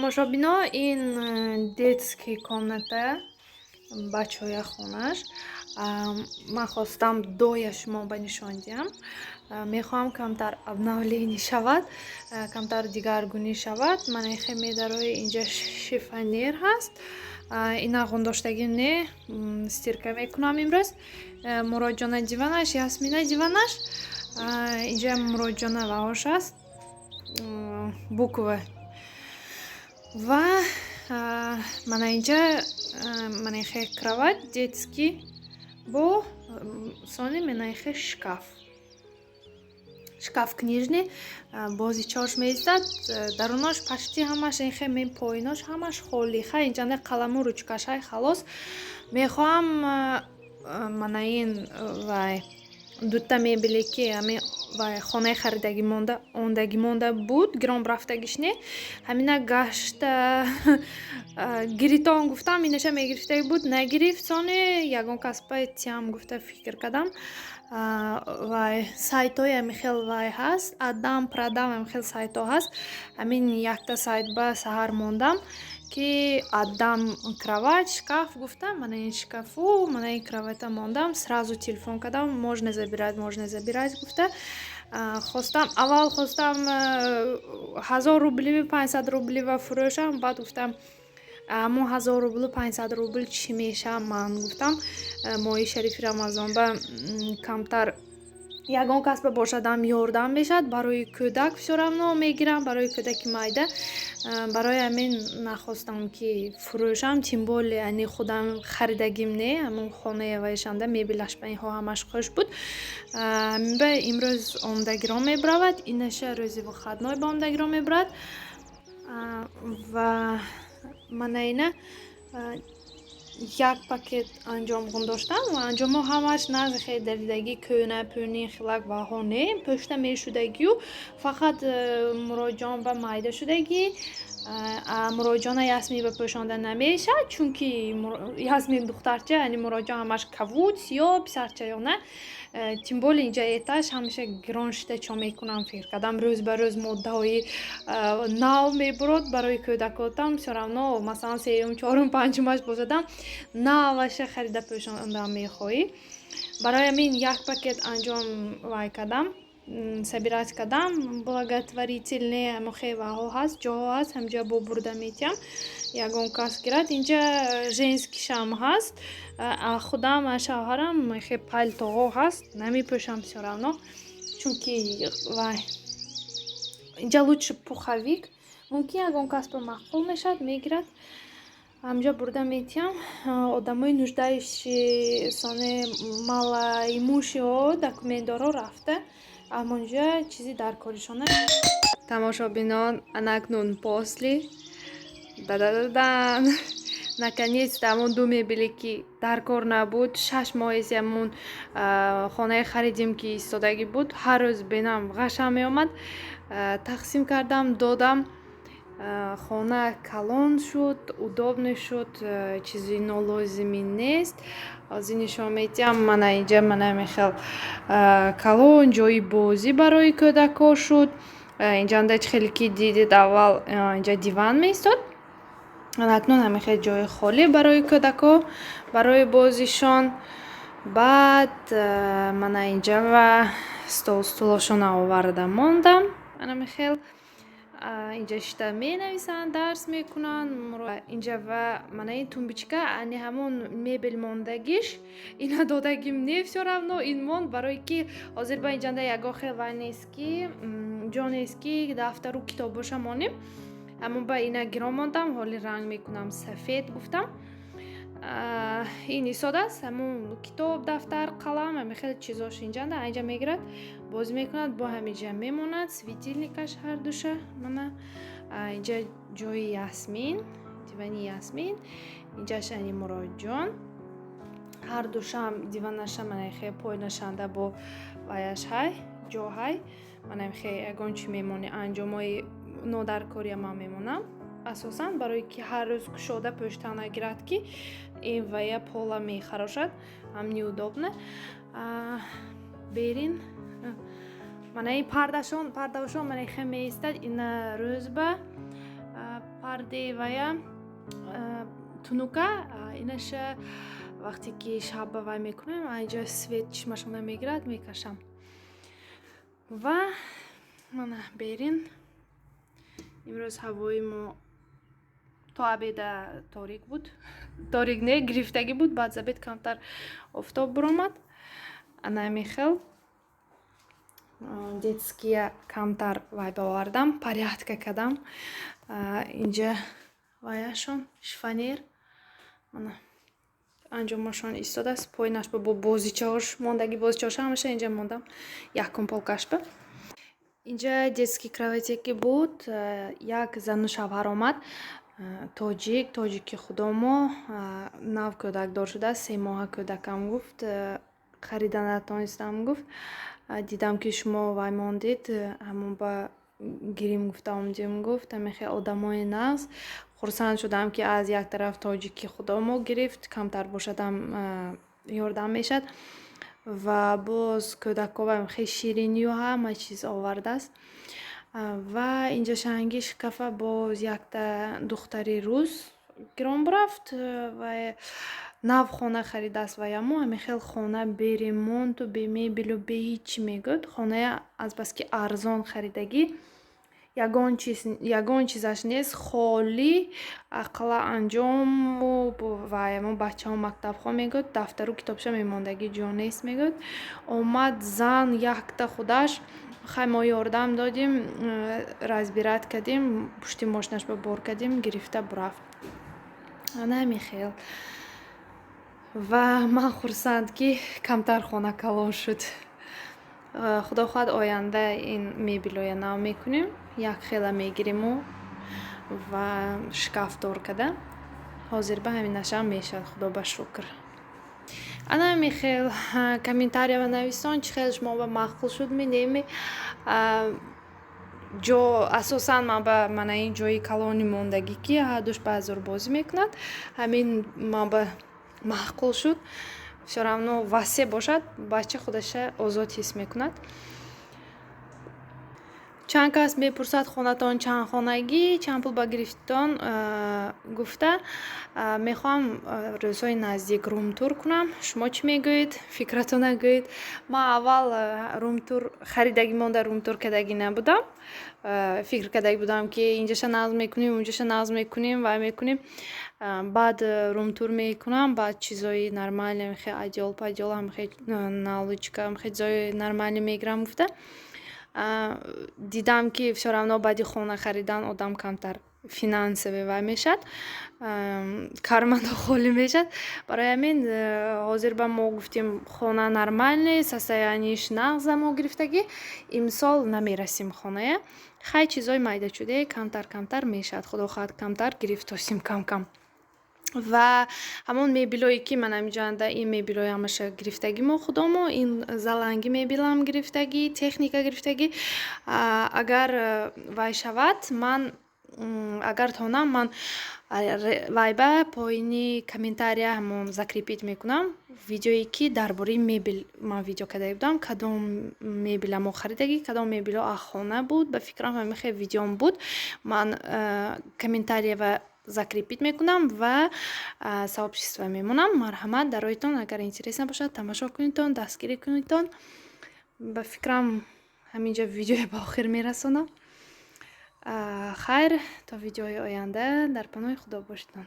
Тамошобино ин детский комната бачаҳоя хонаш. Ман хостам доя шумо ба нишон диҳам. Мехоҳам камтар обновление шавад, камтар дигаргунӣ шавад. Манайхе медарои инҷа шифонер ҳаст. Ина ғундоштаги не стирка мекунам имрӯз. Муроҷона диванаш, Ясмина диванаш. Инҷа муроҷона ваош аст. Буква ва мана инҷа манайхе кровать детский бо сони манайхе шкаф книжный бози чорш меистад. Дарунаш пашти ҳамаш инхе мен поинош ҳамаш холиха. Инҷа не қаламу ручкашай халос. Мехоҳам манаин вай дута мебеле ки ами вай хонаи ондагӣ монда буд гиром рафтагиш не ҳамина гашта гиритон гуфтам инаша мегирифтаги буд нагирифт сони ягон каспа тиам гуфта фикр кардам. Вай сайтои амихел вай ҳаст, адам продам амихел сайто ҳаст. Амин якта сайт ба саҳар мондам ки адам кровать шкаф гуфтам, мана ин шкафу мана ин кровата мондам. Сразу телефон кардам, можно забирать гуфта. Аввал хостам 1000 рубли 500 рубли ва фурӯшам. Баъд гуфтам аммо 1000 рубли 500 рубли чӣ меша? Ман гуфтам моҳи шарифи рамазон ба камтар ягон кас ба бошадам ёрдам мешад. Барои кӯдак всё равно мегирам, барои кӯдаки майда. Барои ҳамин нахостам ки фурӯшам, тим боле ани худам харидагим не. Ҳамон хонаи вайшанда мебелаш ба инҳо ҳамаш хуш буд. Ба имрӯз омдагиро мебравад. Инаша рӯзи выходной ба омдагиро мебравад. Ва мана ина як пакет анҷом гундоштам ва анҷомҳо ҳамаш назди хедаридагӣ кӯна пӯни хилак ваҳо не пӯшта мешудагию фақат муроҷон ба майда шудагӣ. Муроҷона Ясмин ба пӯшонда намешад, чунки Ясмин духтарча, яъни муроҷон ҳамаш кавуд, сиёҳ, писарчаёна. Тим боле инҷа этаж ҳамеша гирон шида чо мекунам. Фикр кардам рӯз ба рӯз моддаҳои нав мебурод барои кӯдакотам. Всё равно масалан сеюм, чорум, панҷумаш бошадам наваша харида пӯшондам мехоҳӣ. Барои ҳамин як пакет анҷом вай кардам, собирать кардам. Благотворительные мухеваҳо ҳаст, ҷоҳо ҳаст, ҳамҷа бо бурда метиҳам. Ягон кас гирад. Инҷа женскишам ҳаст. Худам шавҳарам хе палтоҳо ҳаст. Намепӯшам всё равно. Чунки вай инҷа лучше пуховик. Мумкин ягон кас ба мақбул мешад, мегирад. Ҳамҷа бурда метиҳам. Одамои нуждаиши сони малоимушиҳо, документдоро рафта. Амонҷа чизи дар коришон наст. Тамошобинон, анакнун после. Да-да-да-дан. Наконец-то амон ду мебели ки дар кор набуд. 6 моҳеси амон хонаи харидим ки истодагӣ буд. Ҳар рӯз бенам ғашам меомад. Тақсим кардам, додам. Хона калон шуд, удобный шуд, чизи нолозимӣ нест. Ҳозир нишон метиҳам. Мана инҷа мана мехел калон, ҷои бозӣ барои кӯдако шуд. Инҷандач хеле ки дидед аввал инҷа диван меистод. Акнун ҳамихел ҷои холӣ барои кӯдако, барои бозишон. Баъд мана инҷа ва стулошона оварда мондам. Ана мехел инҷа шита менависанд, дарс мекунанд. Инҷа ва мана ин тумбичка ани ҳамон мебел мондагиш. Ина додагим не всё равно ин монд, барое ки ҳозир ба инҷанда ягон хел вай нест ки ҷо нест ки дафтару китобоша монем. Аммо ба ина гирон мондам. Ҳоли ранг мекунам сафед гуфтам. Ин истода аст. Ҳамон китоб, дафтар, қалам, ҳамихел чизош инҷанда. Инҷа мегирад, бозӣ мекунад, бо ҳамиҷа мемонад. Светильникаш ҳар душа. Мана инҷа ҷои Ясмин, дивани Ясмин. Инҷаша ани Муроҷон. Ҳар душам диванаша манахе пойнашанда бо ваяшҳай, ҷоҳай. Манахе ягон чӣ мемони анҷомои нодаркория ман мемонам. Асосан барое ки ҳар рӯз кушода пӯшта нагирад ки ин вая пола мехарошад. Ам неудобно. Берин мана ин пардашон манахе меистад. Ина рӯзба парде вая тунука инаш вақте ки шаба вай мекунем айҷа свет чишмашона мегирад мекашам ва мана берин имрӯз ҳавои мо то обеда торик буд торик не гирифтагӣ буд баъд аз обед камтар офтоб биромад анами хел детския камтар вай бовардам порядка кардам инҷа ваяшон шифонер мана анҷомашон истодааст поинаш бо бозичаош мондагӣ бозичаош ҳамаша инҷа мондам якум полкашба инҷа детский кровати ки буд як зану шавҳар омад тоҷики худомо нав кӯдакдор шудааст 3 моҳа кӯдакам гуфт харида натонистам гуфт дидам ки шумо вай мондед ҳамон ба гирим гуфта омдим гуфт амехе одамои нағз хурсанд шудам ки аз як тараф тоҷики худомо гирифт камтар бошадам ёрдам мешад ва боз кӯдакова хеле ширинию ҳама чиз овардааст ва инҷа шанги шкафа боз якта духтари рус гиром бирафт ва нав хона харидааст ваямо амихел хона бе ремонту бе мебелу бе ҳичи мегӯд хоная азбаски арзон харидагӣ ягон чизаш нест холӣ ақла анҷому ваямо бачаҳо мактабхо мегӯд дафтару китобша мемондагӣ ҷо нест мегӯд омад зан якта худаш хай мо ёрдам додим разбират кардим пушти мошинаш ба бор кардим гирифта бирафт анамихел ва ман хурсанд ки камтар хона калон шуд худо хоҳад оянда ин мебелоя нав мекунем як хела мегириму ва шкафдор карда ҳозир ба ҳаминашам мешавад худо ба шукр анамихел комментария нависон чӣ хел шумо ба мақбул шуд менеми ҷо асосан ман ба мана ин ҷои калони мондагӣ ки ҳадуш баъзор бозӣ мекунад ҳамин ман ба мақбул шуд всё-равно васеъ бошад бача худаша озод ҳис мекунад чанд кас мепурсад хонатон чанд хонагӣ чанд пул ба гирифтитон гуфта мехоҳам рӯзҳои наздик румтур кунам шумо чӣ мегӯед фикратона гӯед ман аввал румтур харидагӣ монда румтур кардагӣ набудам фикр кардагӣ будам ки инҷаша нағз мекунем унҷаша нағз мекунем вай мекунем баъд румтур мекунам баъд чизои нормале мехе адёл падёл ҳамахе налучка ҳамахе чизои нормале мегирам гуфта дидам ки всё-равно баъди хона харидан одам камтар финансове вай мешад кармандо холӣ мешад барои ҳамин ҳозир ба мо гуфтем хона нормальне состояниш нағза мо гирифтагӣ имсол намерасем хонае хай чизои майдачуде камтар мешад худо хоҳад камтар гирифтосим кам ва ҳамон мебелое ки ман амиҷоанда ин мебелои ҳамаша гирифтагӣ мо худомо ин заланги мебелам гирифтагӣ техника гирифтагӣ агар вай шавад ман агар тонам ман вайба поини комментария ҳамон закрепит мекунам видеое ки дар бораи мебел ман видео кардаги будам кадом мебела мо харидагӣ кадом мебело ахона буд ба фикрам ҳамихе видеом буд ман комментария ва закрепит мекунам ва сообщество мемонам марҳамат дар роҳитон агар интересна бошад тамошо кунитон дастгирӣ кунитон ба фикрам ҳаминҷа видеои ба охир мерасонам хайр то видеои оянда дар паноҳи худо бошитон